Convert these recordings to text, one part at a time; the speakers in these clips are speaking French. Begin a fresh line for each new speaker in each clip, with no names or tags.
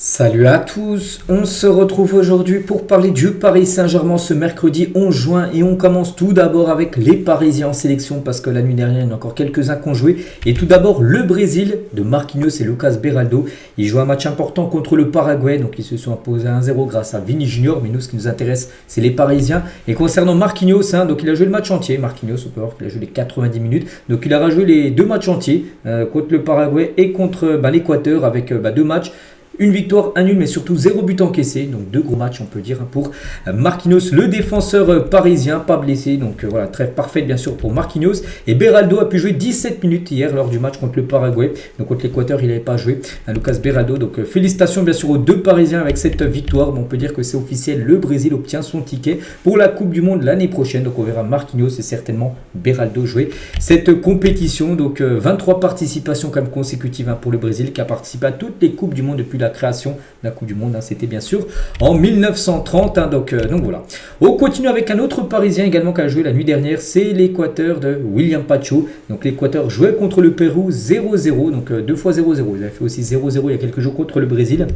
Salut à tous, on se retrouve aujourd'hui pour parler du Paris Saint-Germain ce mercredi 11 juin et on commence tout d'abord avec les Parisiens en sélection parce que la nuit dernière il y en a encore quelques-uns qui ont joué. Et tout d'abord le Brésil de Marquinhos et Lucas Beraldo. Ils jouent un match important contre le Paraguay, donc ils se sont imposés 1-0 grâce à Vini Junior, mais nous ce qui nous intéresse c'est les Parisiens. Et concernant Marquinhos, donc il a joué le match entier, Marquinhos on peut voir qu'il a joué les 90 minutes, donc il a rejoué les deux matchs entiers contre le Paraguay et contre l'Équateur avec deux matchs. Une victoire, un nul, mais surtout 0 but encaissé. Donc deux gros matchs, on peut dire, pour Marquinhos, le défenseur parisien, pas blessé. Donc voilà, trêve parfaite bien sûr pour Marquinhos. Et Beraldo a pu jouer 17 minutes hier lors du match contre le Paraguay. Donc contre l'Équateur, il n'avait pas joué. Lucas Beraldo. Donc félicitations bien sûr aux deux Parisiens avec cette victoire. Bon, on peut dire que c'est officiel, le Brésil obtient son ticket pour la Coupe du Monde l'année prochaine. Donc on verra Marquinhos et certainement Beraldo jouer cette compétition. Donc 23 participations quand même consécutives pour le Brésil qui a participé à toutes les Coupes du Monde depuis la création de la Coupe du Monde, c'était bien sûr en 1930, donc voilà. On continue avec un autre Parisien également qui a joué la nuit dernière, c'est l'Équateur de William Pacho. Donc l'Équateur jouait contre le Pérou 0-0, donc 2 fois 0-0, il avait fait aussi 0-0 il y a quelques jours contre le Brésil.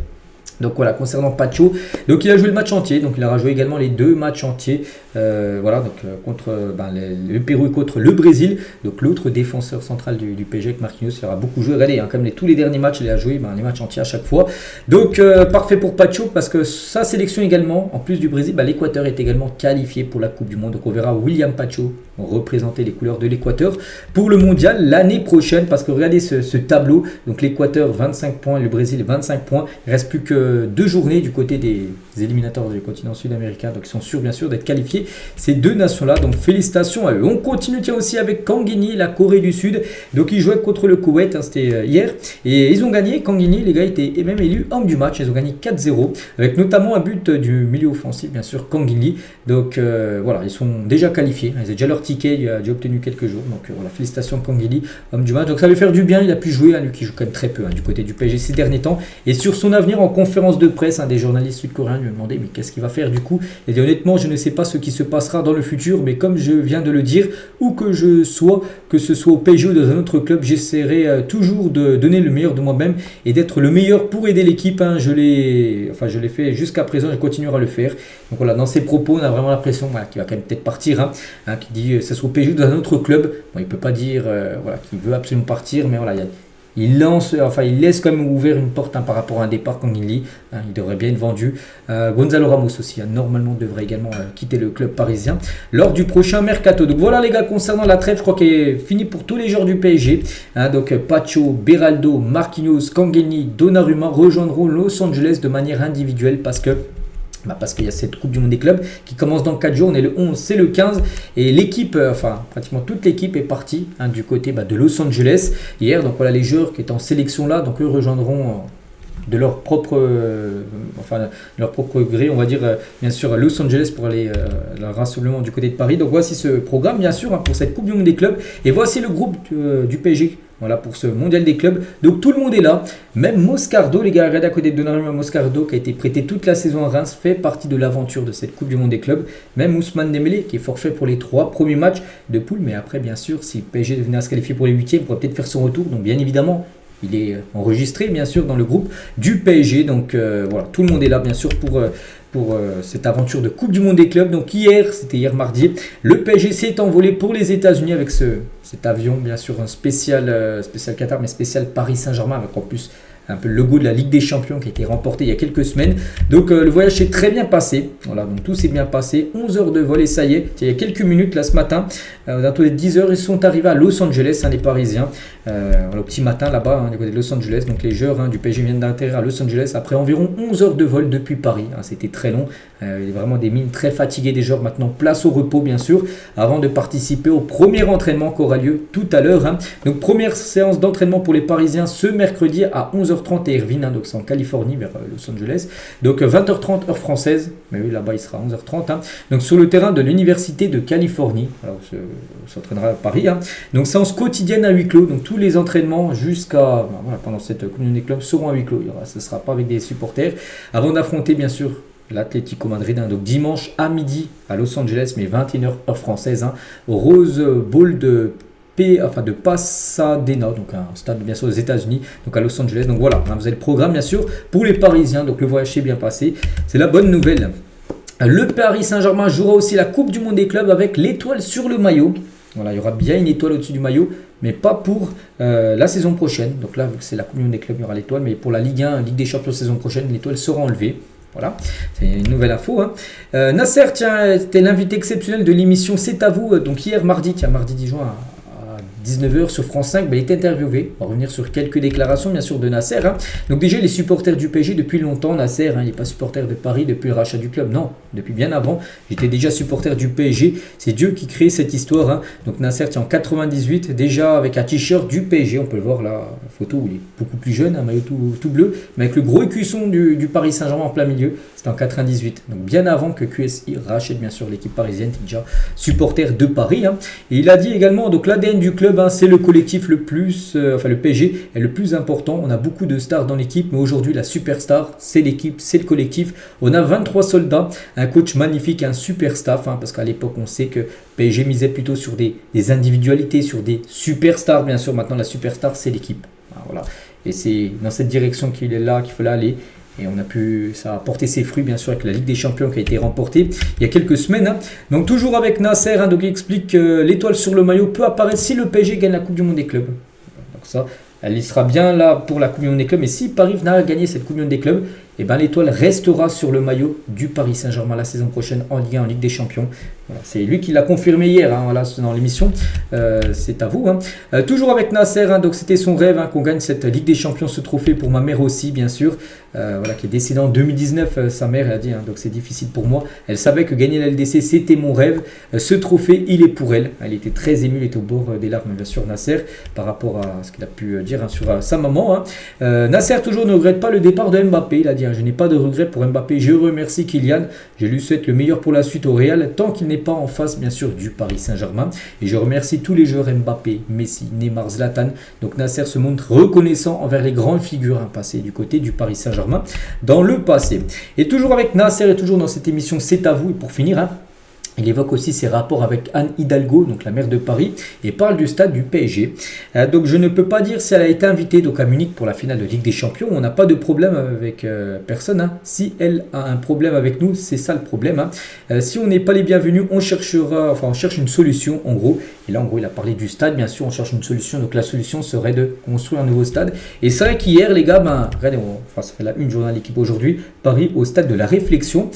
Donc voilà, concernant Pacho, donc il a joué le match entier, donc il aura joué également les deux matchs entiers, contre le Pérou et contre le Brésil. Donc l'autre défenseur central du PSG avec Marquinhos, il aura beaucoup joué. Regardez, comme tous les derniers matchs, il a joué les matchs entiers à chaque fois. Donc parfait pour Pacho parce que sa sélection également, en plus du Brésil, l'Équateur est également qualifié pour la Coupe du Monde. Donc on verra William Pacho représenter les couleurs de l'Équateur pour le mondial l'année prochaine, parce que regardez ce tableau, donc l'Équateur 25 points, le Brésil 25 points, il ne reste plus que 2 journées du côté des éliminateurs du continent sud-américain, donc ils sont sûrs bien sûr d'être qualifiés ces deux nations là, donc félicitations à eux. On continue aussi avec Kangini, la Corée du Sud, donc ils jouaient contre le Koweït, c'était hier, et ils ont gagné. Kangini, les gars étaient même élus homme du match, ils ont gagné 4-0 avec notamment un but du milieu offensif bien sûr, Kangini. Donc voilà, ils sont déjà qualifiés, ils ont déjà leur ticket, il a déjà obtenu quelques jours, donc voilà, félicitations Kangini, homme du match. Donc ça va lui faire du bien, il a pu jouer, lui qui joue quand même très peu du côté du PSG ces derniers temps. Et sur son avenir en conférence de presse, des journalistes sud-coréens lui ont demandé mais qu'est-ce qu'il va faire du coup. Il dit honnêtement je ne sais pas ce qui se passera dans le futur, mais comme je viens de le dire, où que je sois, que ce soit au PSG ou dans un autre club, j'essaierai toujours de donner le meilleur de moi-même et d'être le meilleur pour aider l'équipe. Je l'ai fait jusqu'à présent, je continuerai à le faire. Donc voilà, dans ses propos on a vraiment l'impression qu'il va quand même peut-être partir, qui dit que ce soit au PSG ou dans un autre club. Bon, il ne peut pas dire qu'il veut absolument partir, mais voilà, il laisse quand même ouvert une porte par rapport à un départ comme il dit. Il devrait bien être vendu. Gonzalo Ramos aussi, normalement devrait également quitter le club parisien lors du prochain mercato. Donc voilà les gars, concernant la trêve, je crois qu'elle est finie pour tous les joueurs du PSG. Donc Pacho, Beraldo, Marquinhos, Kangini, Donnarumma rejoindront Los Angeles de manière individuelle parce qu'il y a cette Coupe du Monde des clubs qui commence dans 4 jours, on est le 11, c'est le 15, et l'équipe, pratiquement toute l'équipe est partie du côté de Los Angeles hier. Donc voilà, les joueurs qui étaient en sélection là, donc eux rejoindront de leur propre gré, on va dire, bien sûr Los Angeles pour aller le rassemblement du côté de Paris. Donc voici ce programme bien sûr pour cette Coupe du Monde des clubs, et voici le groupe du PSG. Voilà pour ce mondial des clubs. Donc tout le monde est là. Même Moscardo, les gars, regardez à côté de Donnarumma, Moscardo qui a été prêté toute la saison à Reims, fait partie de l'aventure de cette Coupe du Monde des clubs. Même Ousmane Dembélé qui est forfait pour les 3 premiers matchs de poule. Mais après, bien sûr, si le PSG venait à se qualifier pour les 8e, il pourrait peut-être faire son retour. Donc bien évidemment, il est enregistré bien sûr dans le groupe du PSG. Donc voilà, tout le monde est là bien sûr pour cette aventure de Coupe du Monde des clubs. Donc c'était hier mardi, le PSG s'est envolé pour les États-Unis avec cet avion, bien sûr un spécial Qatar, mais spécial Paris Saint-Germain, avec en plus un peu le logo de la Ligue des Champions qui a été remporté il y a quelques semaines. Donc le voyage s'est très bien passé. Voilà, donc tout s'est bien passé. 11 heures de vol et ça y est, il y a quelques minutes là ce matin, dans les 10 heures, ils sont arrivés à Los Angeles, les Parisiens. Au petit matin là-bas, du côté de Los Angeles. Donc les joueurs du PSG viennent d'atterrir à Los Angeles après environ 11 heures de vol depuis Paris. C'était très long. Il y a vraiment des mines très fatiguées des joueurs. Maintenant, place au repos bien sûr, avant de participer au premier entraînement qui aura lieu tout à l'heure. Donc première séance d'entraînement pour les Parisiens ce mercredi à 11h30 à Irvine, donc c'est en Californie vers Los Angeles. Donc 20h30 heure française, mais oui là-bas il sera 11h30. Donc sur le terrain de l'Université de Californie, alors on s'entraînera à Paris. Donc séance quotidienne à huis clos, donc tous les entraînements jusqu'à pendant cette communion des clubs seront à huis clos. Ce ne sera pas avec des supporters avant d'affronter bien sûr l'Atlético Madrid, donc dimanche à midi à Los Angeles, mais 21h heure française, au Rose Bowl de de Pasadena, donc un stade bien sûr aux États-Unis, donc à Los Angeles. Donc voilà, vous avez le programme bien sûr pour les Parisiens, donc le voyage s'est bien passé, c'est la bonne nouvelle. Le Paris Saint-Germain jouera aussi la Coupe du Monde des clubs avec l'étoile sur le maillot. Voilà, il y aura bien une étoile au-dessus du maillot, mais pas pour la saison prochaine. Donc là, vu que c'est la Coupe du Monde des clubs, il y aura l'étoile, mais pour la Ligue 1, Ligue des Champions saison prochaine, l'étoile sera enlevée. Voilà, c'est une nouvelle info. Nasser, tiens, était l'invité exceptionnel de l'émission C'est à vous. Donc hier, mardi 10 juin à 19h sur France 5, il était interviewé. On va revenir sur quelques déclarations bien sûr de Nasser. Donc déjà les supporters du PSG depuis longtemps, Nasser, il n'est pas supporter de Paris depuis le rachat du club, non, depuis bien avant. J'étais déjà supporter du PSG, c'est Dieu qui crée cette histoire. Donc Nasser, en 98, déjà avec un t-shirt du PSG, on peut le voir là, la photo où il est beaucoup plus jeune, un maillot tout bleu, mais avec le gros écusson du Paris Saint-Germain en plein milieu, c'était en 98. Donc bien avant que QSI rachète bien sûr l'équipe parisienne, il est déjà supporter de Paris. Et il a dit également, donc l'ADN du club, c'est le collectif le plus, le PSG est le plus important. On a beaucoup de stars dans l'équipe, mais aujourd'hui la superstar, c'est l'équipe, c'est le collectif. On a 23 soldats, un coach magnifique, un super staff, parce qu'à l'époque on sait que PSG misait plutôt sur des individualités, sur des superstars. Bien sûr, maintenant la superstar, c'est l'équipe. Voilà. Et c'est dans cette direction qu'il est là, qu'il faut aller. Et ça a porté ses fruits bien sûr avec la Ligue des Champions qui a été remportée il y a quelques semaines. Donc toujours avec Nasser, donc il explique que l'étoile sur le maillot peut apparaître si le PSG gagne la Coupe du Monde des clubs. Donc ça, elle y sera bien là pour la Coupe du Monde des clubs. Mais si Paris venait à gagner cette Coupe du Monde des clubs, l'étoile restera sur le maillot du Paris Saint-Germain la saison prochaine en Ligue 1, en Ligue des Champions. Voilà, c'est lui qui l'a confirmé hier dans l'émission. C'est à vous. Toujours avec Nasser, donc c'était son rêve qu'on gagne cette Ligue des Champions, ce trophée pour ma mère aussi, bien sûr. Qui est décédée en 2019. Sa mère a dit, donc c'est difficile pour moi. Elle savait que gagner la LDC, c'était mon rêve. Ce trophée, il est pour elle. Elle était très émue, elle était au bord des larmes, bien sûr, Nasser, par rapport à ce qu'il a pu dire sur sa maman. Nasser, toujours, ne regrette pas le départ de Mbappé. Il a dit, je n'ai pas de regret pour Mbappé. Je remercie Kylian. Je lui souhaite le meilleur pour la suite au Real, tant qu'il n'est pas en face, bien sûr, du Paris Saint-Germain. Et je remercie tous les joueurs Mbappé, Messi, Neymar, Zlatan. Donc Nasser se montre reconnaissant envers les grandes figures passées du côté du Paris Saint-Germain dans le passé. Et toujours avec Nasser et toujours dans cette émission C'est à vous. Et pour finir, il évoque aussi ses rapports avec Anne Hidalgo, donc la maire de Paris, et parle du stade du PSG. Donc je ne peux pas dire si elle a été invitée donc à Munich pour la finale de Ligue des Champions. On n'a pas de problème avec personne. Si elle a un problème avec nous, c'est ça le problème. Si on n'est pas les bienvenus, on cherche une solution en gros. Et là en gros il a parlé du stade, bien sûr, on cherche une solution. Donc la solution serait de construire un nouveau stade. Et c'est vrai qu'hier les gars, regardez, ça fait la une journée à l'équipe aujourd'hui, Paris au stade de la Réflexion.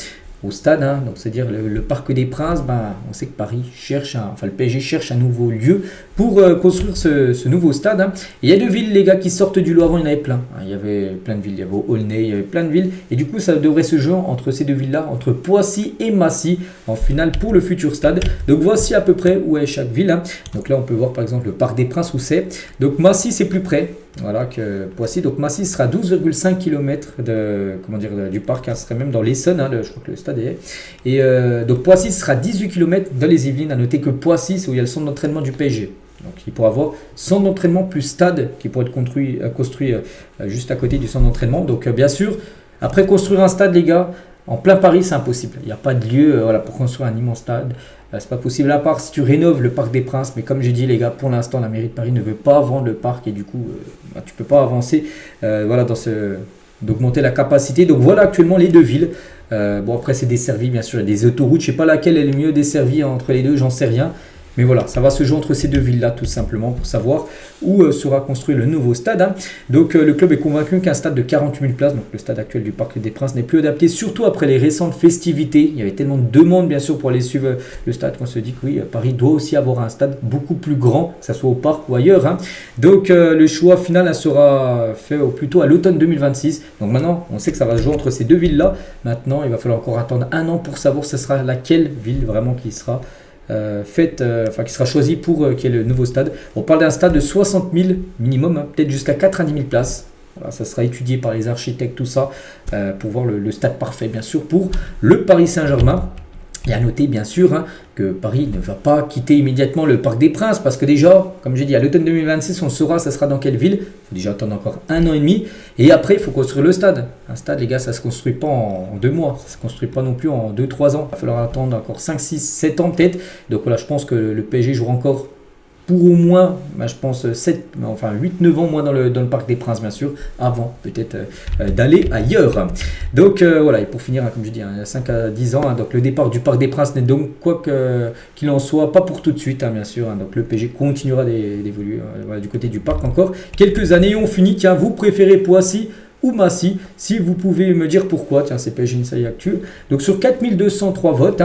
Au stade, donc c'est-à-dire le Parc des Princes, on sait que Paris le PSG cherche un nouveau lieu pour construire ce nouveau stade. Et il y a deux villes, les gars, qui sortent du lot. Avant, il y en avait plein. Il y avait plein de villes, il y avait Aulnay, il y avait plein de villes. Et du coup, ça devrait se jouer entre ces deux villes-là, entre Poissy et Massy, en finale pour le futur stade. Donc voici à peu près où est chaque ville. Donc là, on peut voir par exemple le Parc des Princes où c'est. Donc Massy, c'est plus près. Voilà, que Poissy. Donc Massy sera 12,5 km du parc, ce serait même dans l'Essonne, je crois que le stade est. Et donc Poissy sera 18 km dans les Yvelines. À noter que Poissy, c'est où il y a le centre d'entraînement du PSG. Donc il pourra avoir centre d'entraînement plus stade qui pourrait être construit juste à côté du centre d'entraînement. Donc bien sûr, après construire un stade, les gars, en plein Paris, c'est impossible. Il n'y a pas de lieu pour construire un immense stade. C'est pas possible, à part si tu rénoves le Parc des Princes. Mais comme j'ai dit, les gars, pour l'instant, la mairie de Paris ne veut pas vendre le parc. Et du coup, tu peux pas avancer d'augmenter la capacité. Donc voilà actuellement les deux villes. Après, c'est desservi, bien sûr. Il y a des autoroutes. Je sais pas laquelle est le mieux desservie entre les deux, j'en sais rien. Mais voilà, ça va se jouer entre ces deux villes-là, tout simplement, pour savoir où sera construit le nouveau stade. Donc, le club est convaincu qu'un stade de 48 000 places, donc le stade actuel du Parc des Princes, n'est plus adapté, surtout après les récentes festivités. Il y avait tellement de demandes, bien sûr, pour aller suivre le stade, qu'on se dit que oui, Paris doit aussi avoir un stade beaucoup plus grand, que ce soit au parc ou ailleurs. Donc, le choix final sera fait plutôt à l'automne 2026. Donc, maintenant, on sait que ça va se jouer entre ces deux villes-là. Maintenant, il va falloir encore attendre un an pour savoir ce sera laquelle ville vraiment qui sera qui sera choisi pour qu'il y ait le nouveau stade. On parle d'un stade de 60 000 minimum, peut-être jusqu'à 90 000 places. Voilà, ça sera étudié par les architectes, tout ça, pour voir le stade parfait, bien sûr, pour le Paris Saint-Germain. Et à noter, bien sûr, que Paris ne va pas quitter immédiatement le Parc des Princes, parce que déjà, comme j'ai dit, à l'automne 2026, on saura ça sera dans quelle ville. Il faut déjà attendre encore 1 an et demi. Et après, il faut construire le stade. Un stade, les gars, ça ne se construit pas en 2 mois. Ça ne se construit pas non plus en 2-3 ans. Il va falloir attendre encore 5, 6, 7 ans peut-être. Donc voilà, je pense que le PSG jouera encore pour au moins, je pense, 8-9 ans moins dans le Parc des Princes, bien sûr, avant peut-être d'aller ailleurs. Donc voilà, et pour finir, comme je dis, il y a 5 à 10 ans, donc le départ du Parc des Princes n'est donc, quoi qu'il en soit, pas pour tout de suite, bien sûr. Donc le PSG continuera d'évoluer du côté du parc encore quelques années. Et on finit, tiens, vous préférez Poissy ou Massy, si vous pouvez me dire pourquoi. Tiens, c'est PSG Insight Actu. Donc sur 4203 votes,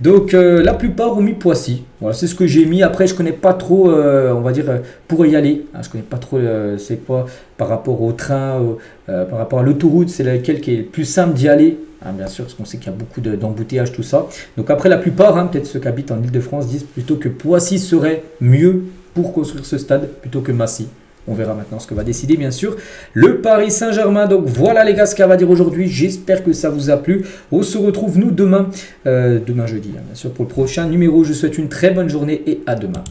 donc la plupart ont mis Poissy. Voilà, c'est ce que j'ai mis. Après, je connais pas trop, on va dire, pour y aller. Je connais pas trop, c'est quoi par rapport au train, par rapport à l'autoroute, c'est lequel qui est le plus simple d'y aller. Bien sûr, parce qu'on sait qu'il y a beaucoup d'embouteillages, tout ça. Donc après, la plupart, peut-être ceux qui habitent en Ile-de-France, disent plutôt que Poissy serait mieux pour construire ce stade plutôt que Massy. On verra maintenant ce que va décider, bien sûr, le Paris Saint-Germain. Donc voilà les gars, ce qu'elle va dire aujourd'hui. J'espère que ça vous a plu. On se retrouve nous demain jeudi, bien sûr, pour le prochain numéro. Je vous souhaite une très bonne journée et à demain.